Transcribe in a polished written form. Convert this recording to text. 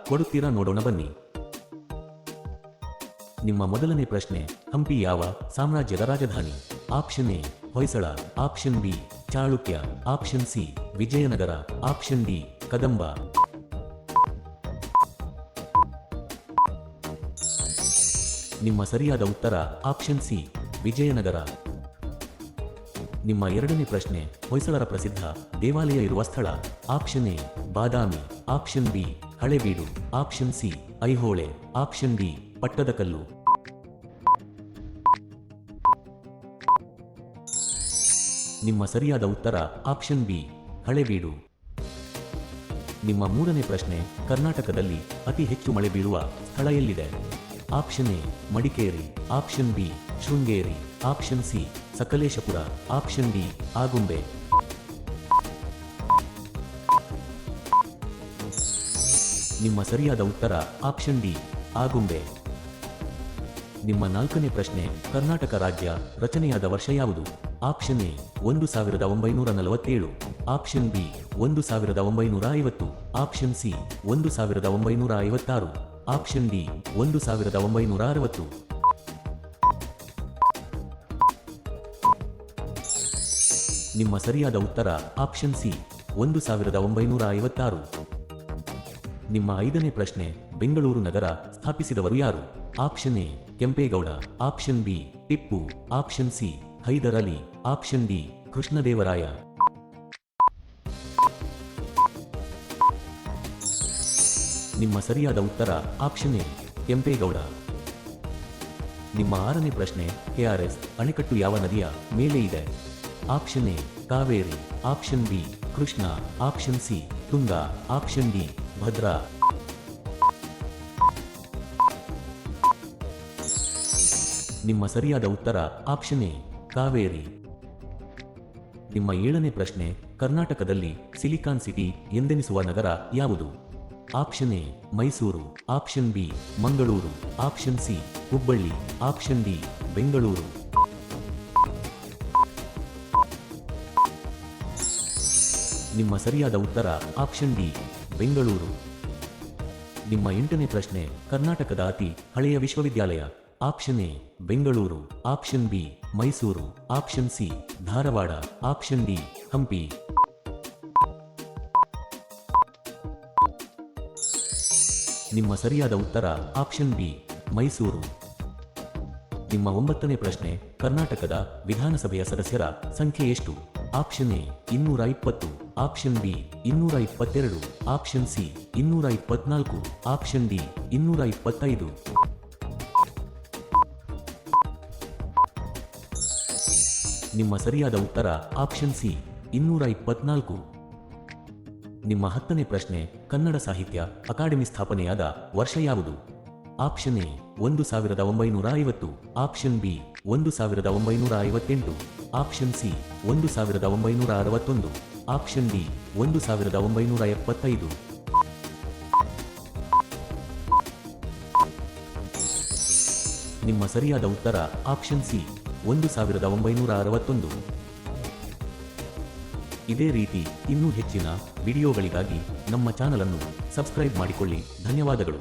ಕೊಡುತ್ತೀರಾ ನೋಡೋಣ ಬನ್ನಿ. ನಿಮ್ಮ ಮೊದಲನೇ ಪ್ರಶ್ನೆ, ಹಂಪಿ ಯಾವ ಸಾಮ್ರಾಜ್ಯದ ರಾಜಧಾನಿ? Option A Hoysala, option B Chalukya, option C Vijayanagara, option D Kadamba. ನಿಮ್ಮ ಸರಿಯಾದ ಉತ್ತರ ಆಪ್ಷನ್ ಸಿ ವಿಜಯನಗರ. ನಿಮ್ಮ ಎರಡನೇ ಪ್ರಶ್ನೆ, ಹೊಯ್ಸಳರ ಪ್ರಸಿದ್ಧ ದೇವಾಲಯ ಇರುವ ಸ್ಥಳ? Option A Badami, option B Halebidu, option C Aihole, option D Pattadakal. ನಿಮ್ಮ ಸರಿಯಾದ ಉತ್ತರ ಆಪ್ಷನ್ ಬಿ ಹಳೇಬೀಡು. ನಿಮ್ಮ ಮೂರನೇ ಪ್ರಶ್ನೆ, ಕರ್ನಾಟಕದಲ್ಲಿ ಅತಿ ಹೆಚ್ಚು ಮಳೆ ಬೀಳುವ ಸ್ಥಳ ಎಲ್ಲಿದೆ? Option A Madikeri, option B Sringeri, option C Sakleshpur, option D Agumbe. ನಿಮ್ಮ ಸರಿಯಾದ ಉತ್ತರ ಆಪ್ಷನ್ ಡಿ ಆಗುಂಬೆ. ನಿಮ್ಮ ನಾಲ್ಕನೇ ಪ್ರಶ್ನೆ, ಕರ್ನಾಟಕ ರಾಜ್ಯ ರಚನೆಯಾದ ವರ್ಷ ಯಾವುದು? Option A 1947, option B 1950, option C 1956, option D 1960. ನಿಮ್ಮ ಸರಿಯಾದ ಉತ್ತರ ಆಪ್ಷನ್ ಸಿ 1956. ನಿಮ್ಮ ಐದನೇ ಪ್ರಶ್ನೆ, ಬೆಂಗಳೂರು ನಗರ ಸ್ಥಾಪಿಸಿದವರು ಯಾರು? Option A Kempegowda, option B Tipu, option C Hyder Ali, option D Krishnadevaraya. ನಿಮ್ಮ ಸರಿಯಾದ ಉತ್ತರ ಆಪ್ಷನ್ ಎ ಕೆಂಪೇಗೌಡ. ನಿಮ್ಮ ಆರನೇ ಪ್ರಶ್ನೆ, ಕೆಆರ್ಎಸ್ ಅಣೆಕಟ್ಟು ಯಾವ ನದಿಯ ಮೇಲೆ ಇದೆ? Option A Kaveri, option B Krishna, option C Tunga, option D Bhadra. ನಿಮ್ಮ ಸರಿಯಾದ ಉತ್ತರ ಆಪ್ಷನ್ ಎ ಕಾವೇರಿ. ನಿಮ್ಮ ಏಳನೇ ಪ್ರಶ್ನೆ, ಕರ್ನಾಟಕದಲ್ಲಿ ಸಿಲಿಕಾನ್ ಸಿಟಿ ಎಂದೆನಿಸುವ ನಗರ ಯಾವುದು? Option A Mysuru, option B Mangaluru, option C Hubballi, option D Bengaluru. ನಿಮ್ಮ ಸರಿಯಾದ ಉತ್ತರ ಆಪ್ಷನ್ ಡಿ ಬೆಂಗಳೂರು. ನಿಮ್ಮ ಎಂಟನೇ ಪ್ರಶ್ನೆ, ಕರ್ನಾಟಕದ ಅತಿ ಹಳೆಯ ವಿಶ್ವವಿದ್ಯಾಲಯ? Option A Bengaluru, option B Mysuru, option C Dharwad, option D Hampi. ನಿಮ್ಮ ಸರಿಯಾದ ಉತ್ತರ ಆಪ್ಷನ್ ಬಿ ಮೈಸೂರು. ನಿಮ್ಮ ಒಂಬತ್ತನೇ ಪ್ರಶ್ನೆ, ಕರ್ನಾಟಕದ ವಿಧಾನಸಭೆಯ ಸದಸ್ಯರ ಸಂಖ್ಯೆ ಎಷ್ಟು? Option A 220, option B 222, option C 224, option D 225. ನಿಮ್ಮ ಸರಿಯಾದ ಉತ್ತರ ಆಪ್ಷನ್ ಸಿ 224. ನಿಮ್ಮ ಹತ್ತನೇ ಪ್ರಶ್ನೆ, ಕನ್ನಡ ಸಾಹಿತ್ಯ ಅಕಾಡೆಮಿ ಸ್ಥಾಪನೆಯಾದ ವರ್ಷ ಯಾವುದು? Option A 1950, option B 1958, option C 1961, option D 1975. ನಿಮ್ಮ ಸರಿಯಾದ ಉತ್ತರ ಆಪ್ಷನ್ ಸಿ 1961. ಇದೇ ರೀತಿ ಇನ್ನೂ ಹೆಚ್ಚಿನ ವಿಡಿಯೋಗಳಿಗಾಗಿ ನಮ್ಮ ಚಾನಲ್ ಅನ್ನು ಸಬ್ಸ್ಕ್ರೈಬ್ ಮಾಡಿಕೊಳ್ಳಿ. ಧನ್ಯವಾದಗಳು.